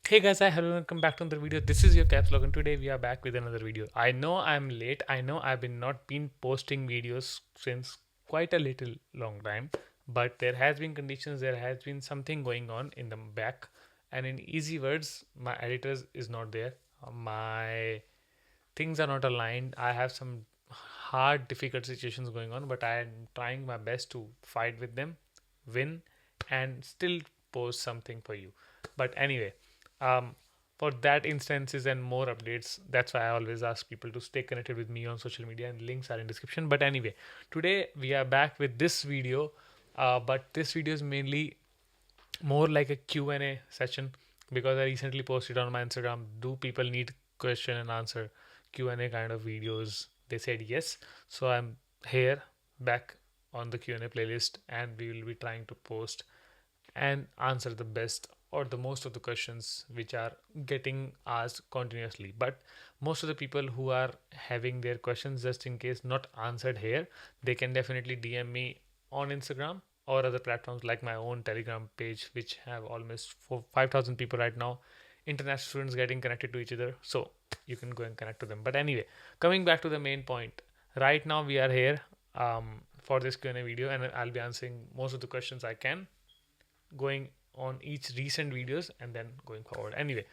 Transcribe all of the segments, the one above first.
Hey guys, hi, hello, welcome back to another video. This is your KapsLock, and today we are back with another video. I know I'm late. I know I've been not been posting videos since quite a little long time, but there has been conditions. There has been something going on in the back, and in easy words, my editors is not there. My things are not aligned. I have some hard, difficult situations going on, but I am trying my best to fight with them, win, and still post something for you. But anyway, um, for that instances and more updates, that's why I always ask people to stay connected with me on social media, and links are in description. But anyway, today we are back with this video, but this video is mainly more like a Q&A session because I recently posted on my Instagram, do people need question and answer Q&A kind of videos? They said yes. So I'm here back on the Q&A playlist, and we will be trying to post and answer the best or the most of the questions which are getting asked continuously. But most of the people who are having their questions just in case not answered here, they can definitely DM me on Instagram or other platforms like my own Telegram page, which have almost 5,000 people right now. International students getting connected to each other, so you can go and connect to them. But anyway, coming back to the main point, right now we are here for this Q&A video, and I'll be answering most of the questions I can, going on each recent videos and then going forward. Anyway,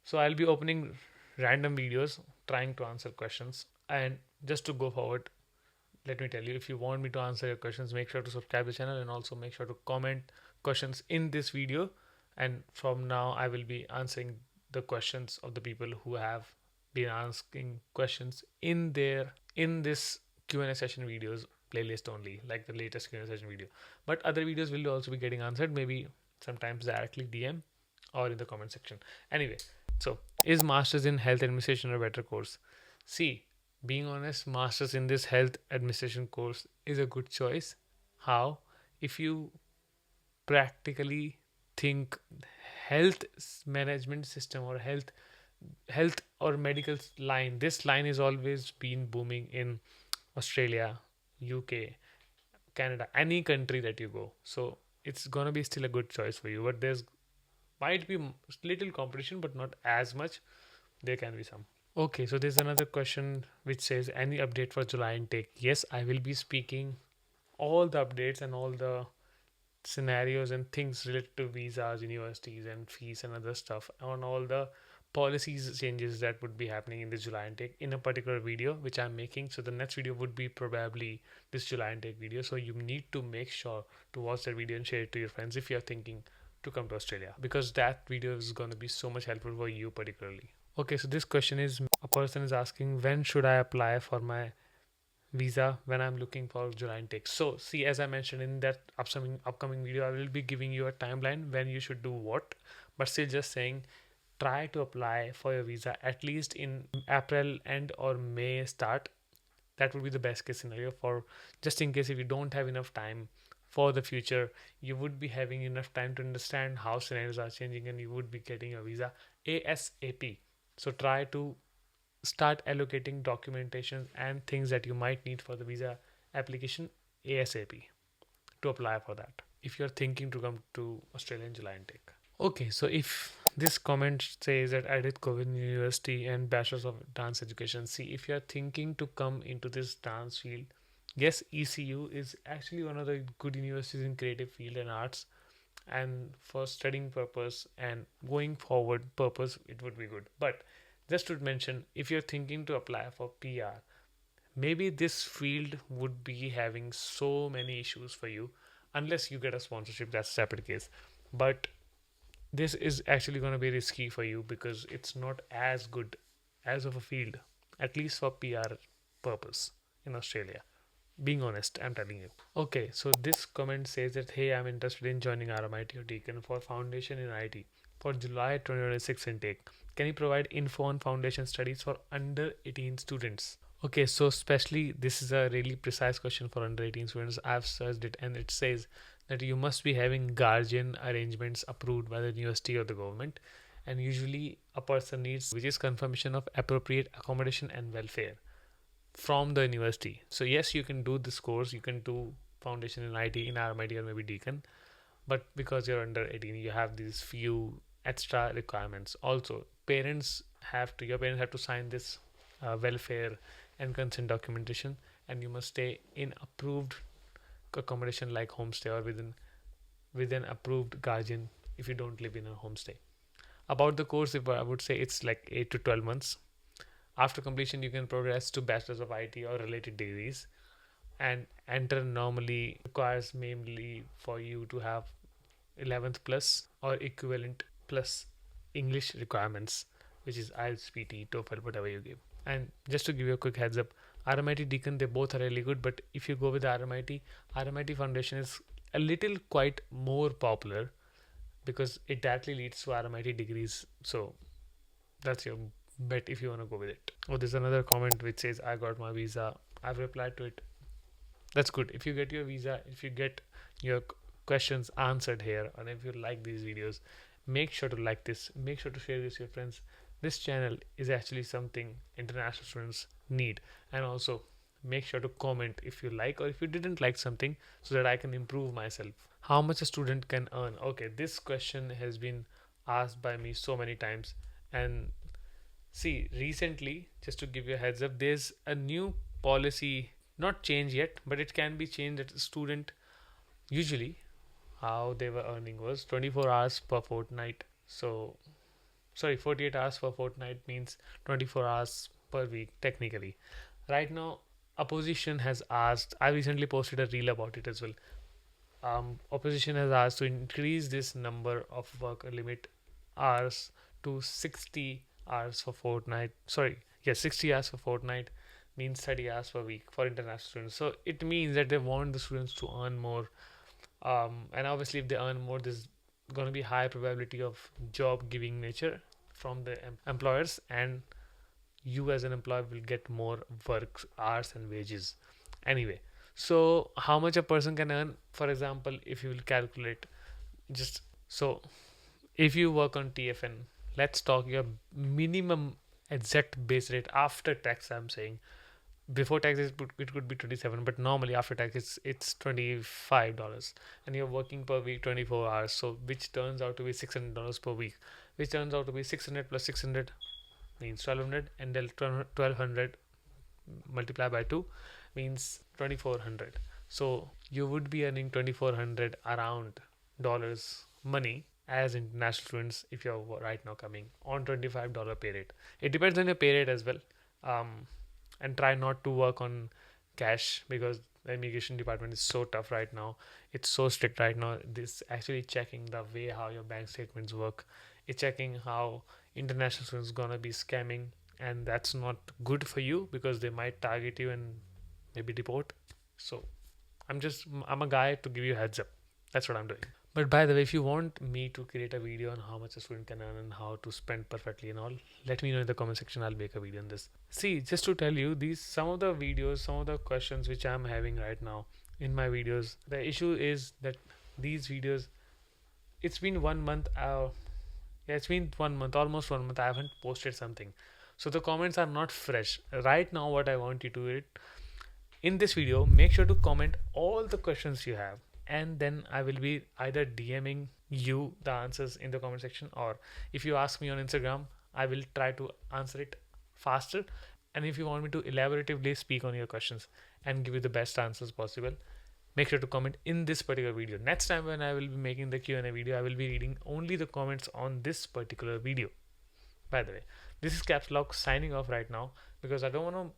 so I'll be opening random videos trying to answer questions. And just to go forward, let me tell you, if you want me to answer your questions, make sure to subscribe the channel and also make sure to comment questions in this video. And from now I will be answering the questions of the people who have been asking questions in this Q&A session videos playlist only, like the latest Q&A session video. But other videos will also be getting answered, maybe sometimes directly DM or in the comment section. Anyway, so is masters in health administration a better course? See, being honest, masters in this health administration course is a good choice. How? If you practically think health management system or health or medical line, this line is always been booming in Australia, UK, Canada, any country that you go. So it's gonna be still a good choice for you. But there's might be little competition, but not as much. There can be some. Okay, so there's another question which says, any update for July intake? Yes, I will be speaking all the updates and all the scenarios and things related to visas, universities, and fees and other stuff on all the policies changes that would be happening in this July intake in a particular video which I'm making. So the next video would be probably this July intake video. So you need to make sure to watch that video and share it to your friends if you're thinking to come to Australia, because that video is going to be so much helpful for you particularly. Okay, so this question is, a person is asking, when should I apply for my visa when I'm looking for July intake? So see, as I mentioned in that upcoming video, I will be giving you a timeline when you should do what, but still just saying, try to apply for your visa at least in April end or May start. That would be the best case scenario, for just in case if you don't have enough time for the future, you would be having enough time to understand how scenarios are changing and you would be getting a visa ASAP. So try to start allocating documentation and things that you might need for the visa application ASAP to apply for that if you're thinking to come to Australia in July intake. Okay, so if this comment says that I did COVID University and Bachelor of Dance Education, see, if you're thinking to come into this dance field, yes, ECU is actually one of the good universities in creative field and arts, and for studying purpose and going forward purpose it would be good. But just to mention, if you're thinking to apply for PR, maybe this field would be having so many issues for you unless you get a sponsorship. That's a separate case. But this is actually going to be risky for you because it's not as good as of a field, at least for PR purpose in Australia. Being honest, I'm telling you. Okay, so this comment says that, hey, I'm interested in joining RMIT or Deakin for foundation in IT for July 2026 intake. Can you provide info on foundation studies for under 18 students? Okay, so especially this is a really precise question for under 18 students. I've searched it and it says that you must be having guardian arrangements approved by the university or the government, and usually a person needs, which is confirmation of appropriate accommodation and welfare from the university. So yes, you can do this course, you can do foundation in IT in RMIT or maybe Deakin, but because you're under 18, you have these few extra requirements. Also, your parents have to sign this welfare and consent documentation, and you must stay in approved accommodation like homestay or with an approved guardian if you don't live in a homestay. About the course, if I would say it's like 8 to 12 months. After completion, you can progress to Bachelor's of IT or related degrees, and enter normally requires mainly for you to have 11th plus or equivalent plus English requirements, which is IELTS, PT, TOEFL, whatever you give. And just to give you a quick heads up, RMIT, Deakin, they both are really good, but if you go with the RMIT foundation is a little quite more popular because it directly leads to RMIT degrees. So that's your bet if you want to go with it. Oh, there's another comment which says, I got my visa. I've replied to it. That's good. If you get your visa, if you get your questions answered here, and if you like these videos, make sure to like this. Make sure to share this with your friends. This channel is actually something international students need. And also make sure to comment if you like or if you didn't like something so that I can improve myself. How much a student can earn? Okay, this question has been asked by me so many times. And see, recently, just to give you a heads up, there's a new policy, not changed yet, but it can be changed that a student usually how they were earning was 24 hours per fortnight. So, sorry, 48 hours per fortnight means 24 hours per week, technically. Right now, opposition has asked, I recently posted a reel about it as well. Opposition has asked to increase this number of work limit hours to 60 hours for fortnight. 60 hours for fortnight means 30 hours per week for international students. So it means that they want the students to earn more. And obviously, if they earn more, there's going to be high probability of job giving nature from the employers, and you as an employer will get more work hours and wages. Anyway, so how much a person can earn? For example, if you will calculate, just so if you work on TFN, let's talk your minimum exact base rate after tax. I'm saying before taxes it could be 27, but normally after tax it's $25, and you're working per week 24 hours, so which turns out to be $600 per week, which turns out to be 600 plus 600 means 1200, and then 1200 multiplied by 2 means 2400. So you would be earning 2400 around dollars money as international students if you're right now coming on $25 pay rate. It depends on your pay rate as well. And try not to work on cash because the immigration department is so tough right now. It's so strict right now. This actually checking the way how your bank statements work. It's checking how international students gonna be scamming, and that's not good for you because they might target you and maybe deport. So I'm a guy to give you a heads up. That's what I'm doing. But by the way, if you want me to create a video on how much a student can earn and how to spend perfectly and all, let me know in the comment section. I'll make a video on this. See, just to tell you, some of the questions which I'm having right now in my videos, the issue is that these videos, it's been 1 month. It's been 1 month, almost 1 month. I haven't posted something, so the comments are not fresh. Right now, what I want you to do in this video, make sure to comment all the questions you have, and then I will be either DMing you the answers in the comment section, or if you ask me on Instagram, I will try to answer it faster. And if you want me to elaboratively speak on your questions and give you the best answers possible, make sure to comment in this particular video. Next time when I will be making the Q&A video, I will be reading only the comments on this particular video. By the way, this is KapsLock signing off right now because I don't want to.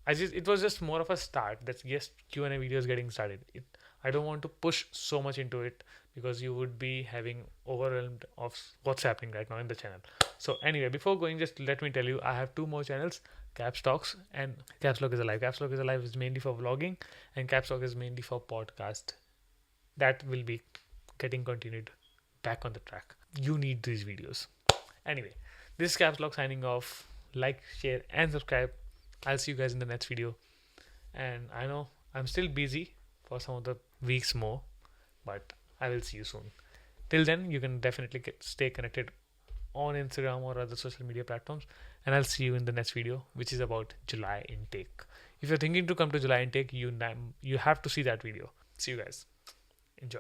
It was just more of a start. That's just Q&A videos getting started. I don't want to push so much into it because you would be having overwhelmed of what's happening right now in the channel. So anyway, before going, just let me tell you, I have 2 more channels, Caps Talks and KapsLock is Alive. KapsLock is Alive is mainly for vlogging, and KapsLock is mainly for podcast. That will be getting continued back on the track. You need these videos. Anyway, this is KapsLock signing off. Like, share, and subscribe. I'll see you guys in the next video. And I know I'm still busy for some of the weeks more, but I will see you soon. Till then, you can definitely stay connected on Instagram or other social media platforms, and I'll see you in the next video, which is about July intake. If you're thinking to come to July intake, you have to see that video. See you guys. Enjoy.